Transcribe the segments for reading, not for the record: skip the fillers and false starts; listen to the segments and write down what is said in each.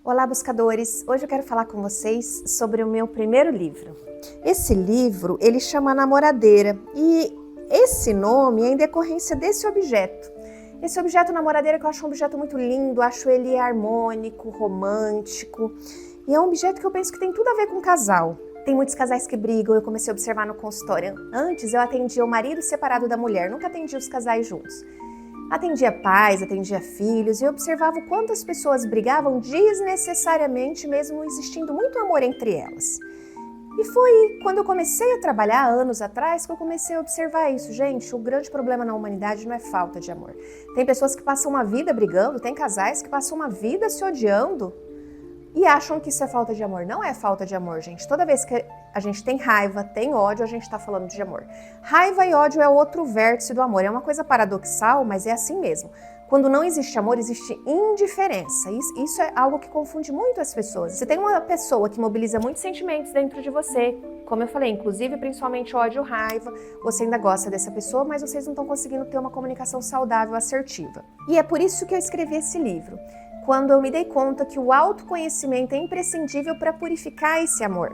Olá, buscadores! Hoje eu quero falar com vocês sobre o meu primeiro livro. Esse livro, ele chama Namoradeira e esse nome é em decorrência desse objeto. Esse objeto namoradeira que eu acho um objeto muito lindo, acho ele harmônico, romântico e é um objeto que eu penso que tem tudo a ver com casal. Tem muitos casais que brigam, eu comecei a observar no consultório. Antes eu atendia o marido separado da mulher, nunca atendia os casais juntos. Atendia pais, atendia filhos e observava o quanto as pessoas brigavam desnecessariamente, mesmo existindo muito amor entre elas. E foi quando eu comecei a trabalhar, anos atrás, que eu comecei a observar isso. Gente, o grande problema na humanidade não é falta de amor. Tem pessoas que passam uma vida brigando, tem casais que passam uma vida se odiando e acham que isso é falta de amor. Não é falta de amor, gente. Toda vez que a gente tem raiva, tem ódio, a gente está falando de amor. Raiva e ódio é outro vértice do amor. É uma coisa paradoxal, mas é assim mesmo. Quando não existe amor, existe indiferença. Isso é algo que confunde muito as pessoas. Você tem uma pessoa que mobiliza muitos sentimentos dentro de você, como eu falei, inclusive principalmente ódio e raiva, você ainda gosta dessa pessoa, mas vocês não estão conseguindo ter uma comunicação saudável, assertiva. E é por isso que eu escrevi esse livro. Quando eu me dei conta que o autoconhecimento é imprescindível para purificar esse amor,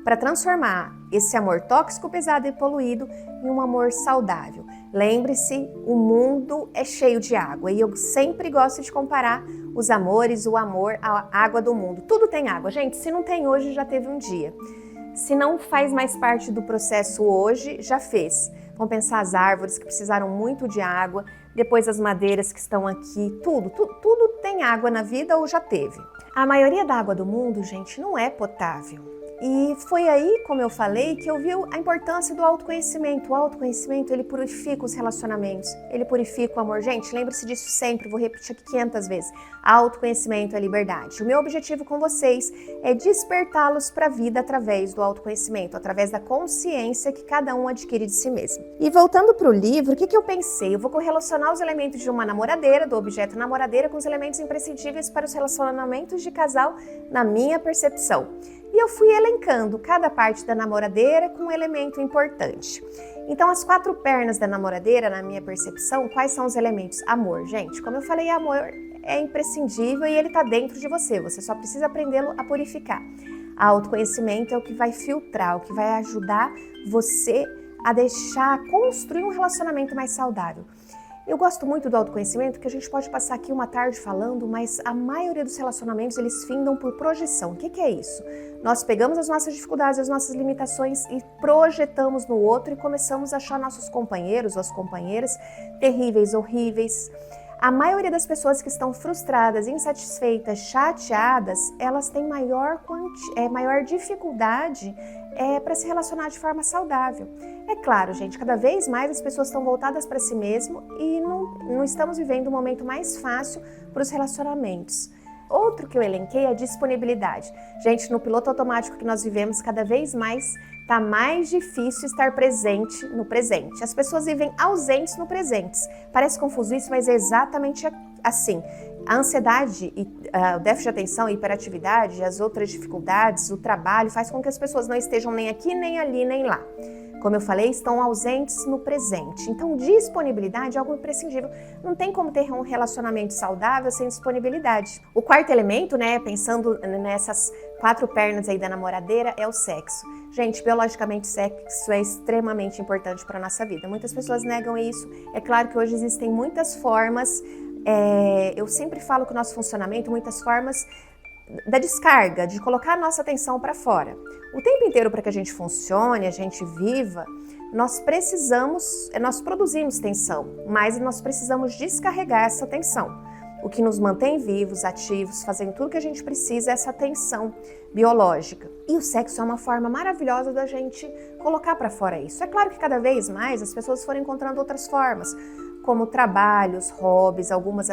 para transformar esse amor tóxico, pesado e poluído em um amor saudável. Lembre-se, o mundo é cheio de água e eu sempre gosto de comparar os amores, o amor, à água do mundo. Tudo tem água, gente, se não tem hoje, já teve um dia. Se não faz mais parte do processo hoje, já fez. Vamos pensar as árvores que precisaram muito de água, depois as madeiras que estão aqui, tudo tem água na vida ou já teve. A maioria da água do mundo, gente, não é potável. E foi aí, como eu falei, que eu vi a importância do autoconhecimento. O autoconhecimento, ele purifica os relacionamentos, ele purifica o amor. Gente, lembre-se disso sempre, vou repetir aqui 500 vezes. Autoconhecimento é liberdade. O meu objetivo com vocês é despertá-los para a vida através do autoconhecimento, através da consciência que cada um adquire de si mesmo. E voltando para o livro, o que eu pensei? Eu vou correlacionar os elementos de uma namoradeira, do objeto namoradeira, com os elementos imprescindíveis para os relacionamentos de casal na minha percepção. E eu fui elencando cada parte da namoradeira com um elemento importante. Então, as 4 pernas da namoradeira, na minha percepção, quais são os elementos? Amor, gente, como eu falei, amor é imprescindível e ele está dentro de você, você só precisa aprendê-lo a purificar. Autoconhecimento é o que vai filtrar, o que vai ajudar você a construir um relacionamento mais saudável. Eu gosto muito do autoconhecimento, que a gente pode passar aqui uma tarde falando, mas a maioria dos relacionamentos, eles findam por projeção. O que é isso? Nós pegamos as nossas dificuldades, as nossas limitações e projetamos no outro e começamos a achar nossos companheiros ou as companheiras terríveis, horríveis. A maioria das pessoas que estão frustradas, insatisfeitas, chateadas, elas têm maior dificuldade para se relacionar de forma saudável. É claro, gente, cada vez mais as pessoas estão voltadas para si mesmo e não estamos vivendo um momento mais fácil para os relacionamentos. Outro que eu elenquei é a disponibilidade. Gente, no piloto automático que nós vivemos, cada vez mais está mais difícil estar presente no presente. As pessoas vivem ausentes no presente. Parece confuso isso, mas é exatamente assim. A ansiedade, o déficit de atenção, a hiperatividade, as outras dificuldades, o trabalho, faz com que as pessoas não estejam nem aqui, nem ali, nem lá. Como eu falei, estão ausentes no presente. Então, disponibilidade é algo imprescindível. Não tem como ter um relacionamento saudável sem disponibilidade. O quarto elemento, pensando nessas 4 pernas aí da namoradeira, é o sexo. Gente, biologicamente, sexo é extremamente importante para a nossa vida. Muitas pessoas negam isso. É claro que hoje existem muitas formas, eu sempre falo que o nosso funcionamento, muitas formas da descarga, de colocar a nossa atenção para fora. O tempo inteiro para que a gente funcione, a gente viva, nós produzimos tensão, mas nós precisamos descarregar essa tensão. O que nos mantém vivos, ativos, fazendo tudo que a gente precisa é essa tensão biológica. E o sexo é uma forma maravilhosa da gente colocar para fora isso. É claro que cada vez mais as pessoas foram encontrando outras formas, como trabalhos, hobbies, algumas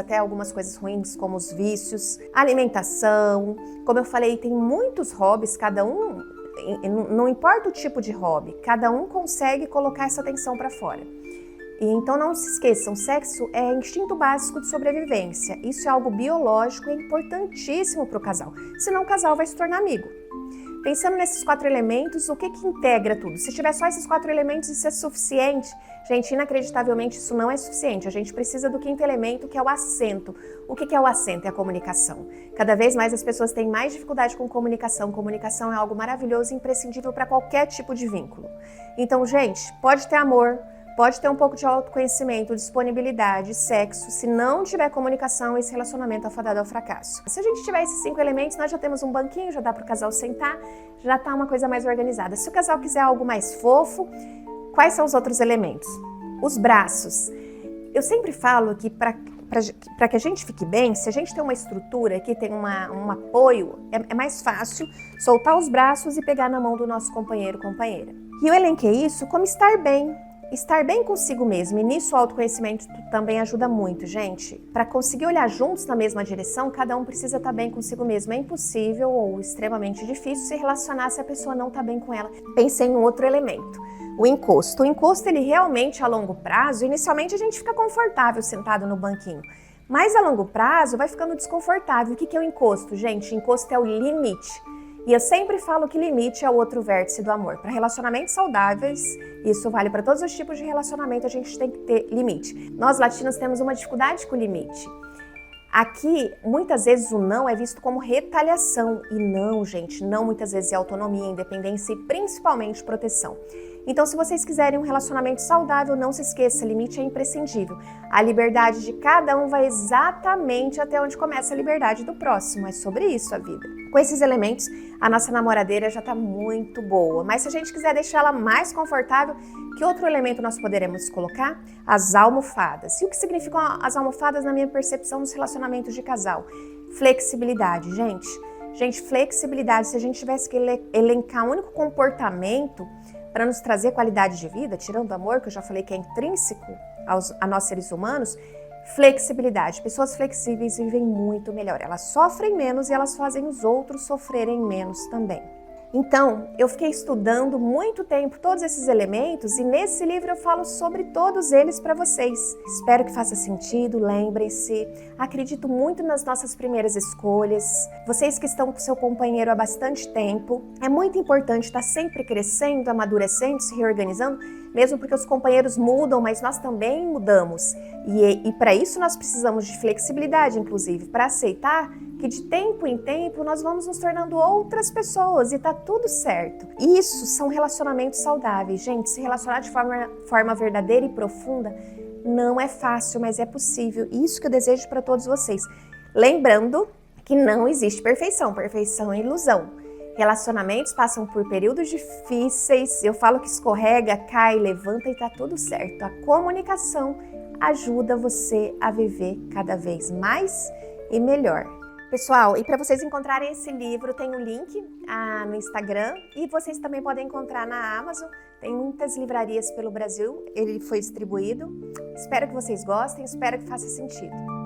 coisas ruins, como os vícios, alimentação. Como eu falei, tem muitos hobbies, cada um, não importa o tipo de hobby, cada um consegue colocar essa atenção para fora. E então não se esqueçam, sexo é instinto básico de sobrevivência. Isso é algo biológico e importantíssimo para o casal, senão o casal vai se tornar amigo. Pensando nesses 4 elementos, o que integra tudo? Se tiver só esses 4 elementos, isso é suficiente? Gente, inacreditavelmente isso não é suficiente. A gente precisa do 5º elemento, que é o acento. O que é o acento? É a comunicação. Cada vez mais as pessoas têm mais dificuldade com comunicação. Comunicação é algo maravilhoso e imprescindível para qualquer tipo de vínculo. Então, gente, pode ter amor, pode ter um pouco de autoconhecimento, disponibilidade, sexo. Se não tiver comunicação, esse relacionamento é fadado ao fracasso. Se a gente tiver esses 5 elementos, nós já temos um banquinho, já dá para o casal sentar, já tá uma coisa mais organizada. Se o casal quiser algo mais fofo, quais são os outros elementos? Os braços. Eu sempre falo que para que a gente fique bem, se a gente tem uma estrutura que tem um apoio, é mais fácil soltar os braços e pegar na mão do nosso companheiro ou companheira. E eu elenquei isso como estar bem. Estar bem consigo mesmo, e nisso o autoconhecimento também ajuda muito, gente. Para conseguir olhar juntos na mesma direção, cada um precisa estar bem consigo mesmo. É impossível ou extremamente difícil se relacionar se a pessoa não está bem com ela. Pensei em um outro elemento, o encosto. O encosto, ele realmente a longo prazo, inicialmente a gente fica confortável sentado no banquinho, mas a longo prazo vai ficando desconfortável. O que é o encosto? Gente, encosto é o limite. E eu sempre falo que limite é o outro vértice do amor. Para relacionamentos saudáveis, isso vale para todos os tipos de relacionamento, a gente tem que ter limite. Nós latinos temos uma dificuldade com o limite. Aqui, muitas vezes o não é visto como retaliação. E não, gente, não muitas vezes é autonomia, independência e principalmente proteção. Então, se vocês quiserem um relacionamento saudável, não se esqueça, limite é imprescindível. A liberdade de cada um vai exatamente até onde começa a liberdade do próximo. É sobre isso a vida. Com esses elementos, a nossa namoradeira já está muito boa. Mas se a gente quiser deixar ela mais confortável, que outro elemento nós poderemos colocar? As almofadas. E o que significam as almofadas na minha percepção dos relacionamentos de casal? Flexibilidade, gente. Gente, flexibilidade. Se a gente tivesse que elencar um único comportamento para nos trazer qualidade de vida, tirando o amor, que eu já falei que é intrínseco a nós seres humanos, flexibilidade. Pessoas flexíveis vivem muito melhor. Elas sofrem menos e elas fazem os outros sofrerem menos também. Então, eu fiquei estudando muito tempo todos esses elementos e nesse livro eu falo sobre todos eles para vocês. Espero que faça sentido, lembrem-se. Acredito muito nas nossas primeiras escolhas. Vocês que estão com seu companheiro há bastante tempo, é muito importante estar sempre crescendo, amadurecendo, se reorganizando, mesmo porque os companheiros mudam, mas nós também mudamos. E para isso nós precisamos de flexibilidade, inclusive, para aceitar que de tempo em tempo nós vamos nos tornando outras pessoas e tá tudo certo. Isso são relacionamentos saudáveis. Gente, se relacionar de forma verdadeira e profunda não é fácil, mas é possível. Isso que eu desejo para todos vocês. Lembrando que não existe perfeição, perfeição é ilusão. Relacionamentos passam por períodos difíceis, eu falo que escorrega, cai, levanta e tá tudo certo. A comunicação ajuda você a viver cada vez mais e melhor. Pessoal, e para vocês encontrarem esse livro, tem um link no Instagram e vocês também podem encontrar na Amazon. Tem muitas livrarias pelo Brasil, ele foi distribuído. Espero que vocês gostem, espero que faça sentido.